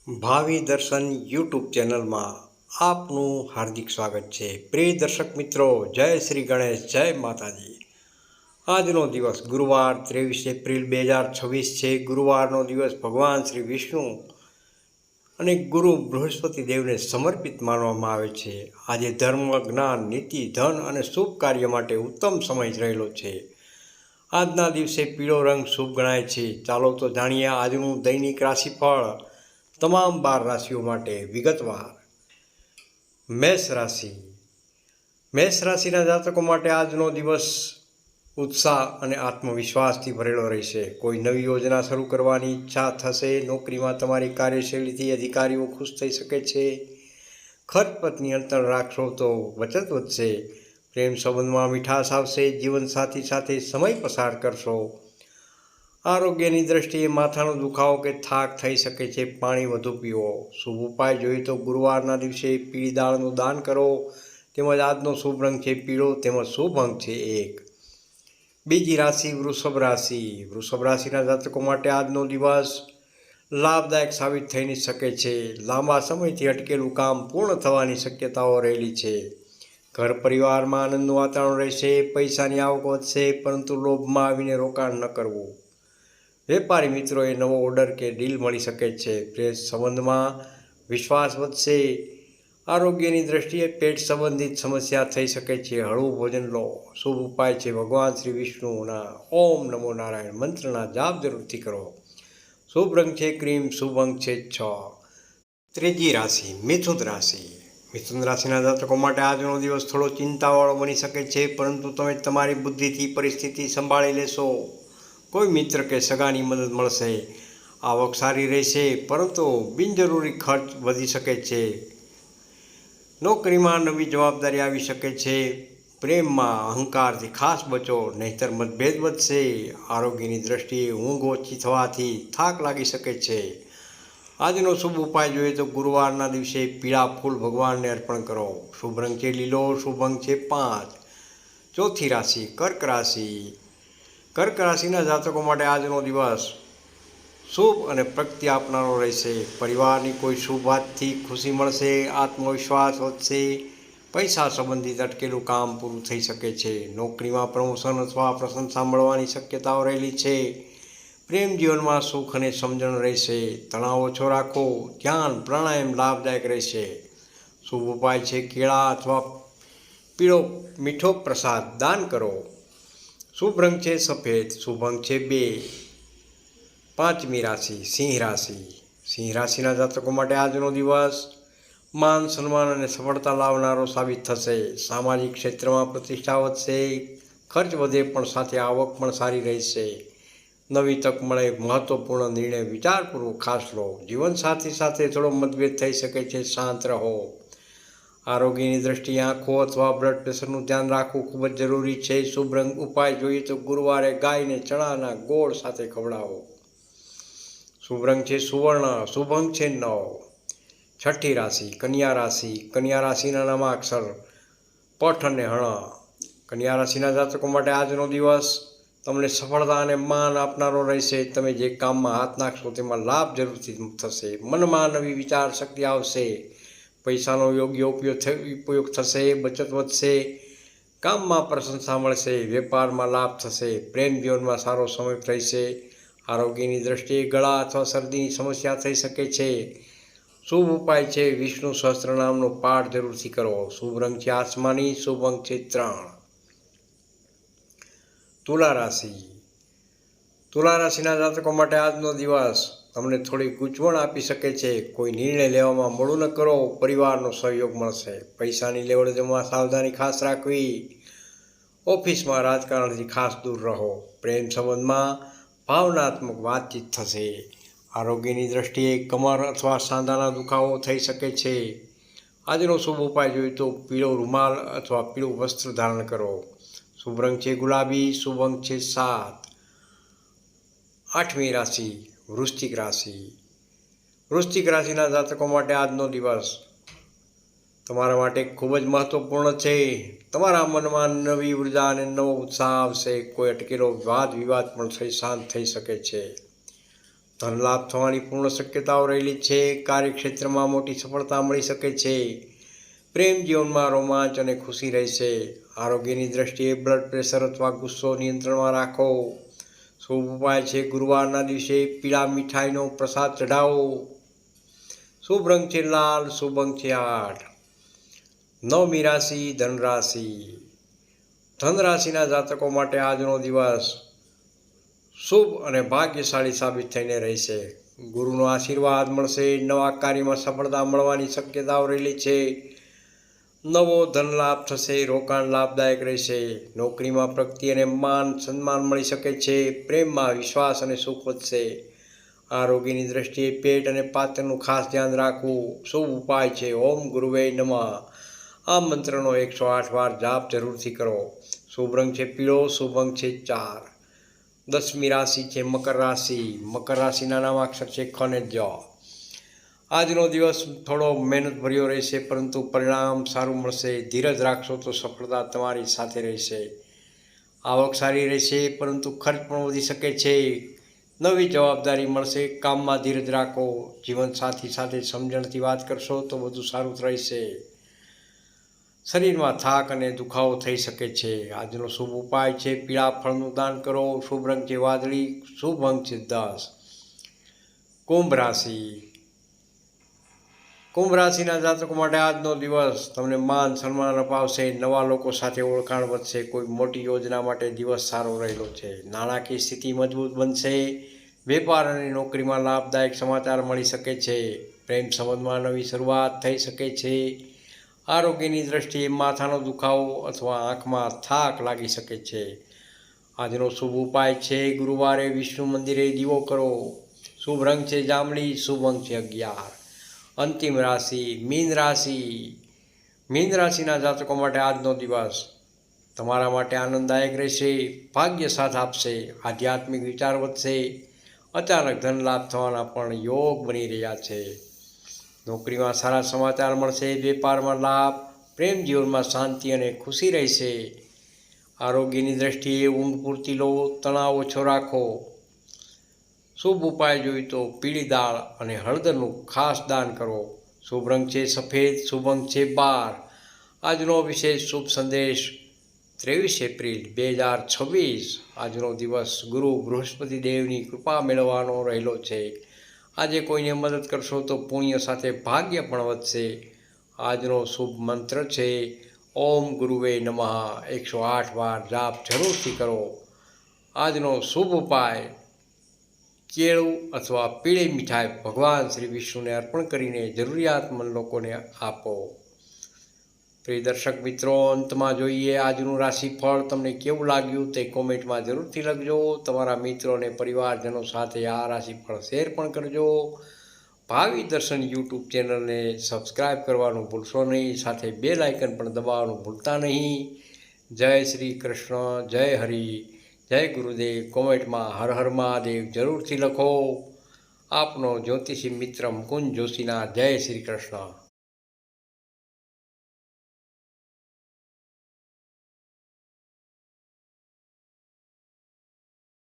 ભાવિ દર્શન યુટ્યુબ ચેનલમાં આપનું હાર્દિક સ્વાગત છે। પ્રિય દર્શક મિત્રો, જય શ્રી ગણેશ, જય માતાજી। આજનો દિવસ ગુરુવાર 23 એપ્રિલ 2026 છે। ગુરુવારનો દિવસ ભગવાન શ્રી વિષ્ણુ અને ગુરુ બૃહસ્પતિ દેવને સમર્પિત માનવામાં આવે છે। આજે ધર્મ, જ્ઞાન, નીતિ, ધન અને શુભ કાર્ય માટે ઉત્તમ સમય રહેલો છે। આજના દિવસે પીળો રંગ શુભ ગણાય છે। ચાલો તો જાણીએ આજનું દૈનિક રાશિફળ તમામ 12 રાશિઓ માટે વિગતવાર। મેષ રાશિ। મેષ રાશિના જાતકો માટે આજનો દિવસ ઉત્સાહ અને આત્મવિશ્વાસથી ભરેલો રહેશે। કોઈ નવી યોજના શરૂ કરવાની ઈચ્છા થશે। નોકરીમાં તમારી કાર્યશૈલીથી અધિકારીઓ ખુશ થઈ શકે છે। ખર્ચ પર નિયંત્રણ રાખશો તો બચત વધશે। પ્રેમ સંબંધમાં મીઠાશ આવશે। જીવનસાથી સાથે સમય પસાર કરશો। આરોગ્યની દ્રષ્ટિએ માથાનો દુખાવો કે થાક થઈ શકે છે। પાણી વધુ પીવો। શુભ ઉપાય જોઈએ તો ગુરુવારના દિવસે પીળી દાળનું દાન કરો। તેમજ આજનો શુભ રંગ છે પીળો, તેમજ શુભ અંક છે 1। બીજી રાશિ વૃષભ રાશિ। વૃષભ રાશિના જાતકો માટે આજનો દિવસ લાભદાયક સાબિત થઈ શકે છે। લાંબા સમયથી અટકેલું કામ પૂર્ણ થવાની શક્યતાઓ રહેલી છે। ઘર પરિવારમાં આનંદનું વાતાવરણ રહેશે। પૈસાની આવક વધશે, પરંતુ લોભમાં આવીને રોકાણ ન કરવું। વેપારી મિત્રોએ નવો ઓર્ડર કે ડીલ મળી શકે છે। પ્રેમ સંબંધમાં વિશ્વાસ વધશે। આરોગ્યની દ્રષ્ટિએ પેટ સંબંધિત સમસ્યા થઈ શકે છે। હળવું ભોજન લો। શુભ ઉપાય છે ભગવાન શ્રી વિષ્ણુના ઓમ નમો નારાયણ મંત્રના જાપ જરૂરથી કરો। શુભ રંગ છે ક્રીમ, શુભ અંક છે 6। ત્રીજી રાશિ મિથુન રાશિ। મિથુન રાશિના જાતકો માટે આજનો દિવસ થોડો ચિંતાવાળો બની શકે છે, પરંતુ તમે તમારી બુદ્ધિથી પરિસ્થિતિ સંભાળી લેશો। કોઈ મિત્ર કે સગાની મદદ મળશે। આવક સારી રહેશે, પરંતુ બિનજરૂરી ખર્ચ વધી શકે છે। નોકરીમાં નવી જવાબદારી આવી શકે છે। પ્રેમમાં અહંકારથી ખાસ બચો, નહીંતર મતભેદ વધશે। આરોગ્યની દ્રષ્ટિએ ઊંઘ ઓછી થવાથી થાક લાગી શકે છે। આજનો શુભ ઉપાય જોઈએ તો ગુરુવારના દિવસે પીળા ફૂલ ભગવાનને અર્પણ કરો। શુભ રંગ છે લીલો, શુભ અંક છે 5। ચોથી રાશિ કર્ક રાશિ। કર્ક રાશિના જાતકો માટે આજનો દિવસ શુભ અને પ્રગતિ આપનારો રહેશે। પરિવારની કોઈ શુભ વાતથી ખુશી મળશે। આત્મવિશ્વાસ વધશે। પૈસા સંબંધિત અટકેલું કામ પૂરું થઈ શકે છે। નોકરીમાં પ્રમોશન અથવા પ્રશંસા મળવાની શક્યતાઓ રહેલી છે। પ્રેમ જીવનમાં સુખ અને સમજણ રહેશે। તણાવ ઓછો રાખો। ધ્યાન, પ્રાણાયામ લાભદાયક રહેશે। શુભ ઉપાય છે કેળા અથવા પીળો મીઠો પ્રસાદ દાન કરો। શુભ રંગ છે સફેદ, શુભ અંક છે 2। પાંચમી રાશિ સિંહ રાશિ। સિંહ રાશિના જાતકો માટે આજનો દિવસ માન, સન્માન અને સફળતા લાવનારો સાબિત થશે। સામાજિક ક્ષેત્રમાં પ્રતિષ્ઠા વધશે। ખર્ચ વધે, પણ સાથે આવક પણ સારી રહેશે। નવી તક મળે, મહત્વપૂર્ણ નિર્ણય વિચારપૂર્વક ખાસ લો। જીવનસાથી સાથે થોડો મતભેદ થઈ શકે છે, શાંત રહો। આરોગ્યની દ્રષ્ટિએ આંખો અથવા બ્લડ પ્રેશરનું ધ્યાન રાખવું ખૂબ જ જરૂરી છે। શુભ રંગ ઉપાય જોઈએ તો ગુરુવારે ગાયને ચણાના ગોળ સાથે ખવડાવો। શુભ રંગ છે સુવર્ણ, શુભ અંક છે 9। છઠ્ઠી રાશિ કન્યા રાશિ। કન્યા રાશિના નામાક્ષર પઠ અને હણ। કન્યા રાશિના જાતકો માટે આજનો દિવસ તમને સફળતા અને માન આપનારો રહેશે। તમે જે કામમાં હાથ નાખશો તેમાં લાભ જરૂરથી થશે। મનમાં નવી વિચાર શક્તિ આવશે। પૈસાનો યોગ્ય ઉપયોગ થશે। બચત વધશે। કામમાં પ્રશંસા મળશે। વેપારમાં લાભ થશે। પ્રેમ જીવનમાં સારો સમય રહેશે। આરોગ્યની દ્રષ્ટિએ ગળા અથવા શરદીની સમસ્યા થઈ શકે છે। શુભ ઉપાય છે વિષ્ણુ સહસ્ત્રનામનો પાઠ જરૂરથી કરો। શુભ રંગ છે આસમાની, શુભ અંક છે 3। તુલા રાશિ। તુલા રાશિના જાતકો માટે આજનો દિવસ તમને થોડી ગૂંચવણ આપી શકે છે। કોઈ નિર્ણય લેવામાં મોડું ન કરો। પરિવારનો સહયોગ મળશે। પૈસાની લેવડ દેવડમાં સાવધાની ખાસ રાખવી। ઓફિસમાં રાજકારણથી ખાસ દૂર રહો। પ્રેમ સંબંધમાં ભાવનાત્મક વાતચીત થશે। આરોગ્યની દ્રષ્ટિએ કમર અથવા સાંધાના દુખાવો થઈ શકે છે। આજનો શુભ ઉપાય જોઈએ તો પીળો રૂમાલ અથવા પીળું વસ્ત્ર ધારણ કરો। શુભ રંગ છે ગુલાબી, શુભ અંક છે 7। આઠમી રાશિ વૃશ્ચિક રાશિ। વૃશ્ચિક રાશિના જાતકો માટે આજનો દિવસ તમારા માટે ખૂબ જ મહત્વપૂર્ણ છે। તમારા મનમાં નવી ઉર્જા અને નવો ઉત્સાહ આવશે। કોઈ અટકેલો વાદ વિવાદ પણ શાંત થઈ શકે છે। ધન લાભ થવાની પૂર્ણ શક્યતાઓ રહેલી છે. કાર્યક્ષેત્રમાં મોટી સફળતા મળી શકે છે. પ્રેમ જીવનમાં રોમાંચ અને ખુશી રહેશે. આરોગ્યની દ્રષ્ટિએ બ્લડ પ્રેશર અથવા ગુસ્સો નિયંત્રણમાં રાખો. શુભ ઉપાય છે ગુરુવારના દિવસે પીળા મીઠાઈનો પ્રસાદ ચઢાવો. શુભ રંગ છે લાલ. શુભ અંક છે 8. નવમી રાશિ ધન રાશિ. ધન રાશિના જાતકો માટે આજનો દિવસ શુભ અને ભાગ્યશાળી સાબિત થઈને રહેશે. ગુરુનો આશીર્વાદ મળશે. નવા કાર્યમાં સફળતા મળવાની શક્યતાઓ રહેલી છે. નવો ધન લાભ થશે. રોકાણ લાભદાયક રહેશે. નોકરીમાં પ્રગતિ અને માન સન્માન મળી શકે છે. પ્રેમમાં વિશ્વાસ અને સુખ વધશે. આરોગ્યની દ્રષ્ટિએ પેટ અને પાચનનું ખાસ ધ્યાન રાખવું. શુભ ઉપાય છે ઓમ ગુરુવે નમઃ. આ મંત્રનો 108 વાર જાપ જરૂરથી કરો. શુભ રંગ છે પીળો. શુભ અંક છે 4. 10મી રાશિ છે મકર રાશિ. મકર રાશિના નામાક્ષર છે ખ અને જ. આજનો દિવસ થોડો મહેનત ભર્યો રહેશે, પરંતુ પરિણામ સારું મળશે. ધીરજ રાખશો તો સફળતા તમારી સાથે રહેશે. આવક સારી રહેશે, પરંતુ ખર્ચ પણ વધી શકે છે. નવી જવાબદારી મળશે. કામમાં ધીરજ રાખો. જીવનસાથી સાથે સમજણથી વાત કરશો તો વધુ સારું રહેશે. શરીરમાં થાક અને દુખાવો થઈ શકે છે. આજનો શુભ ઉપાય છે પીળા ફળનું દાન કરો. શુભ રંગ છે વાદળી. શુભ અંક છે 10. કુંભ રાશિ. કુંભ રાશિના જાતકો માટે આજનો દિવસ તમને માન સન્માન અપાવશે. નવા લોકો સાથે ઓળખાણ વધશે. કોઈ મોટી યોજના માટે દિવસ સારો રહેલો છે. નાણાકીય સ્થિતિ મજબૂત બનશે. વેપાર અને નોકરીમાં લાભદાયક સમાચાર મળી શકે છે. પ્રેમ સંબંધમાં નવી શરૂઆત થઈ શકે છે. આરોગ્યની દ્રષ્ટિએ માથાનો દુખાવો અથવા આંખમાં થાક લાગી શકે છે. આજનો શુભ ઉપાય છે ગુરુવારે વિષ્ણુ મંદિરે દીવો કરો. શુભ રંગ છે જાંબલી. શુભ અંક છે 11. અંતિમ રાશિ મીન રાશિ. મીન રાશિના જાતકો માટે આજનો દિવસ તમારા માટે આનંદદાયક રહેશે. ભાગ્ય સાથ આપશે. આધ્યાત્મિક વિચાર વધશે. અચાનક ધન લાભ થવાના પણ યોગ બની રહ્યા છે. નોકરીમાં સારા સમાચાર મળશે. વેપારમાં લાભ. પ્રેમ જીવનમાં શાંતિ અને ખુશી રહેશે. આરોગ્યની દ્રષ્ટિએ ઊંઘ પૂરતી લો. તણાવ ઓછો રાખો. શુભ ઉપાય જોઈએ તો પીળી દાળ અને હળદરનું ખાસ દાન કરો. શુભ રંગ છે સફેદ. શુભ અંક છે 12. આજનો વિશેષ શુભ સંદેશ 23 એપ્રિલ 2026. આજનો દિવસ ગુરુ બૃહસ્પતિ દેવની કૃપા મેળવવાનો રહેલો છે. આજે કોઈને મદદ કરશો તો પુણ્ય સાથે ભાગ્ય પણ વધશે. આજનો શુભ મંત્ર છે ઓમ ગુરુવે નમઃ. 108 વાર જાપ જરૂરથી કરો. આજનો શુભ ઉપાય કેળું અથવા પીળી મીઠાઈ ભગવાન શ્રી વિષ્ણુને અર્પણ કરીને જરૂરિયાતમંદ લોકોને આપો. પ્રિય દર્શક મિત્રો, અંતમાં જોઈએ આજનું રાશિફળ. તમને કેવું લાગ્યું તે કોમેન્ટમાં જરૂરથી લખજો. તમારા મિત્રો અને પરિવારજનો સાથે આ રાશિફળ શેર પણ કરજો. ભાવિ દર્શન યુટ્યુબ ચેનલને સબસ્ક્રાઈબ કરવાનું ભૂલશો નહીં. સાથે બેલ આઇકન પણ દબાવવાનું ભૂલતા નહીં. જય શ્રી કૃષ્ણ. જય હરિ. જય ગુરુદેવ. કોમેન્ટમાં હર હર મહાદેવ જરૂરથી લખો. આપનો જ્યોતિષી મિત્ર મુકુંદ જોશીના. જય શ્રી કૃષ્ણ.